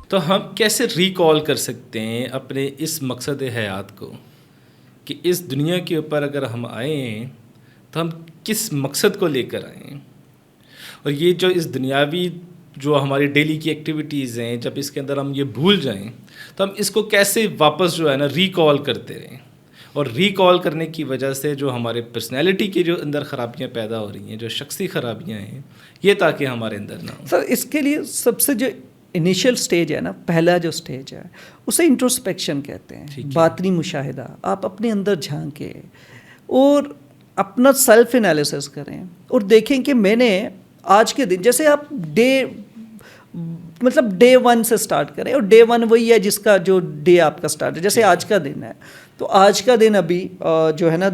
تو ہم کیسے ریکال کر سکتے ہیں اپنے اس مقصد حیات کو کہ اس دنیا کے اوپر اگر ہم آئیں تو ہم کس مقصد کو لے کر آئیں، اور یہ جو اس دنیاوی جو ہماری ڈیلی کی ایکٹیویٹیز ہیں جب اس کے اندر ہم یہ بھول جائیں تو ہم اس کو کیسے واپس جو ہے نا ریکال کرتے رہیں، اور ریکال کرنے کی وجہ سے جو ہمارے پرسنالٹی کی جو اندر خرابیاں پیدا ہو رہی ہیں، جو شخصی خرابیاں ہیں، یہ تاکہ ہمارے اندر نہ ہوں۔ سر اس کے لیے سب سے جو انیشیل سٹیج ہے نا، پہلا جو سٹیج ہے اسے انٹروسپیکشن کہتے ہیں، باطنی مشاہدہ۔ آپ اپنے اندر جھانکیں اور اپنا سیلف انالیسس کریں اور دیکھیں کہ میں نے آج کے دن، جیسے آپ ڈے 1 سے سٹارٹ کریں، اور ڈے 1 وہی ہے جس کا جو ڈے آپ کا سٹارٹ ہے۔ جیسے آج کا دن ہے تو آج کا دن ابھی جو ہے نا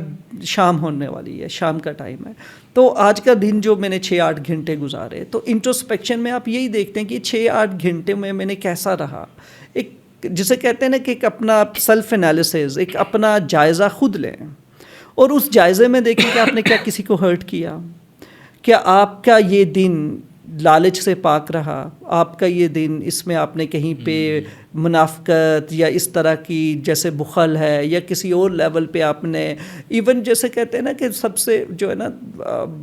شام ہونے والی ہے، شام کا ٹائم ہے، تو آج کا دن جو میں نے 6-8 گھنٹے گزارے، تو انٹروسپیکشن میں آپ یہی دیکھتے ہیں کہ 6-8 گھنٹے میں نے کیسا رہا، ایک جسے کہتے ہیں نا کہ ایک اپنا سیلف انالیسز، ایک اپنا جائزہ خود لیں، اور اس جائزے میں دیکھیں کہ آپ نے کیا کسی کو ہرٹ کیا، کیا آپ کا یہ دن لالچ سے پاک رہا، آپ کا یہ دن اس میں آپ نے کہیں پہ منافقت یا اس طرح کی جیسے بخل ہے یا کسی اور لیول پہ آپ نے ایون جیسے کہتے ہیں نا کہ سب سے جو ہے نا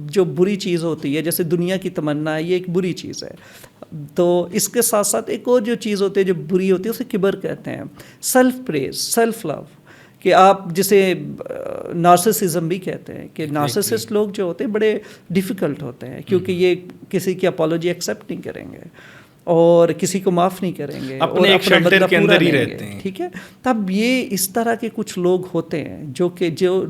جو بری چیز ہوتی ہے، جیسے دنیا کی تمنا ہے، یہ ایک بری چیز ہے۔ تو اس کے ساتھ ساتھ ایک اور جو چیز ہوتی ہے جو بری ہوتی ہے اسے کبر کہتے ہیں، سیلف پریز، سیلف لو، کہ آپ جسے نارسسزم بھی کہتے ہیں کہ نارسسسٹ لوگ جو ہوتے ہیں بڑے ڈیفیکلٹ ہوتے ہیں، کیونکہ یہ کسی کی اپالوجی ایکسیپٹ نہیں کریں گے اور کسی کو معاف نہیں کریں گے، اپنے ایک شیلٹر کے اندر ہی رہتے ہیں، ٹھیک ہے۔ تب یہ اس طرح کے کچھ لوگ ہوتے ہیں جو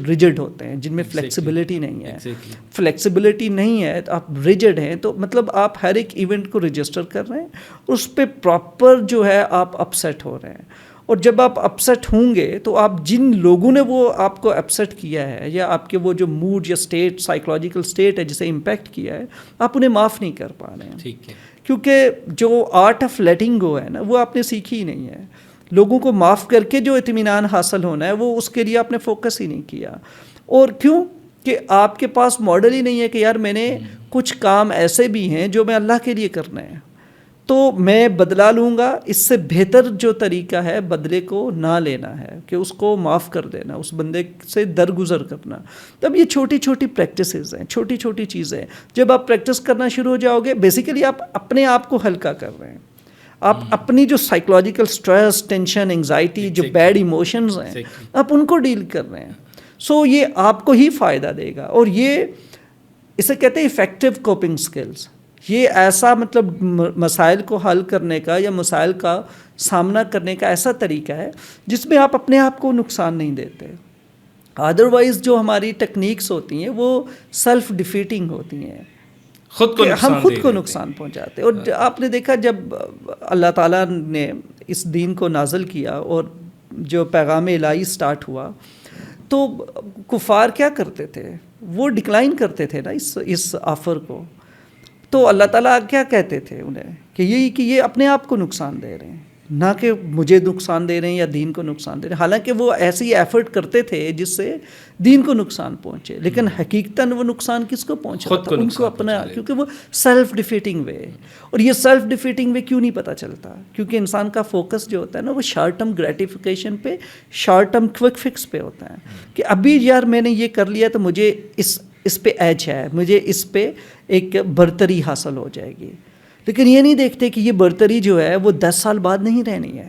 ریجڈ ہوتے ہیں، جن میں فلیکسیبلٹی نہیں ہے۔ فلیکسیبلٹی نہیں ہے، آپ ریجڈ ہیں، تو مطلب آپ ہر ایک ایونٹ کو رجسٹر کر رہے ہیں، اس پہ پراپر جو ہے آپ اپسیٹ ہو رہے ہیں، اور جب آپ اپسیٹ ہوں گے تو آپ جن لوگوں نے وہ آپ کو اپسیٹ کیا ہے یا آپ کے وہ جو موڈ یا اسٹیٹ، سائیکولوجیکل اسٹیٹ ہے جسے امپیکٹ کیا ہے، آپ انہیں معاف نہیں کر پا رہے ہیں، ٹھیک ہے، کیونکہ جو آرٹ آف لیٹنگ گو ہے نا وہ آپ نے سیکھی ہی نہیں ہے۔ لوگوں کو معاف کر کے جو اطمینان حاصل ہونا ہے وہ اس کے لیے آپ نے فوکس ہی نہیں کیا، اور کیوں کہ آپ کے پاس ماڈل ہی نہیں ہے کہ یار میں نے کچھ کام ایسے بھی ہیں جو میں اللہ کے لیے کرنا ہے، تو میں بدلہ لوں گا، اس سے بہتر جو طریقہ ہے بدلے کو نہ لینا ہے، کہ اس کو معاف کر دینا، اس بندے سے درگزر کرنا۔ تب یہ چھوٹی چھوٹی پریکٹسز ہیں، چھوٹی چھوٹی چیزیں، جب آپ پریکٹس کرنا شروع ہو جاؤ گے بیسیکلی آپ اپنے آپ کو ہلکا کر رہے ہیں، آپ اپنی جو سائیکولوجیکل سٹریس، ٹینشن، انگزائٹی، جو بیڈ ایموشنز ہیں آپ ان کو ڈیل کر رہے ہیں، سو یہ آپ کو ہی فائدہ دے گا، اور یہ اسے کہتے ہیں افیکٹو کوپنگ سکلز۔ یہ ایسا مطلب مسائل کو حل کرنے کا یا مسائل کا سامنا کرنے کا ایسا طریقہ ہے جس میں آپ اپنے آپ کو نقصان نہیں دیتے۔ ادروائز جو ہماری ٹیکنیکس ہوتی ہیں وہ سیلف ڈیفیٹنگ ہوتی ہیں، ہم خود کو نقصان پہنچاتے ہیں۔ اور آپ نے دیکھا جب اللہ تعالیٰ نے اس دین کو نازل کیا اور جو پیغام الہی سٹارٹ ہوا تو کفار کیا کرتے تھے، وہ ڈکلائن کرتے تھے نا اس آفر کو، تو اللہ تعالیٰ کیا کہتے تھے انہیں کہ یہ اپنے آپ کو نقصان دے رہے ہیں، نہ کہ مجھے نقصان دے رہے ہیں یا دین کو نقصان دے رہے ہیں، حالانکہ وہ ایسی ایفرٹ کرتے تھے جس سے دین کو نقصان پہنچے، لیکن حقیقتاً وہ نقصان کس کو پہنچ رہا تھا، ان کو اپنا، کیونکہ وہ سیلف ڈیفیٹنگ وے۔ اور یہ سیلف ڈیفیٹنگ وے کیوں نہیں پتہ چلتا، کیونکہ انسان کا فوکس جو ہوتا ہے نا وہ شارٹ ٹرم گریٹیفیکیشن پہ، شارٹ ٹرم کوئک فکس پہ ہوتا ہے، کہ ابھی یار میں نے یہ کر لیا تو مجھے اس پہ ایج ہے، مجھے اس پہ ایک برتری حاصل ہو جائے گی، لیکن یہ نہیں دیکھتے کہ یہ برتری جو ہے وہ 10 سال بعد نہیں رہنی ہے،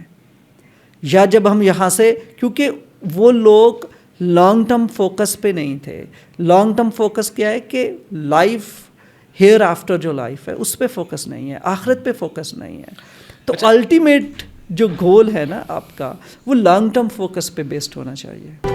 یا جب ہم یہاں سے، کیونکہ وہ لوگ لانگ ٹرم فوکس پہ نہیں تھے۔ لانگ ٹرم فوکس کیا ہے کہ لائف ہیئر آفٹر جو لائف ہے اس پہ فوکس نہیں ہے، آخرت پہ فوکس نہیں ہے، تو الٹیمیٹ جو گول ہے نا آپ کا وہ لانگ ٹرم فوکس پہ بیسڈ ہونا چاہیے۔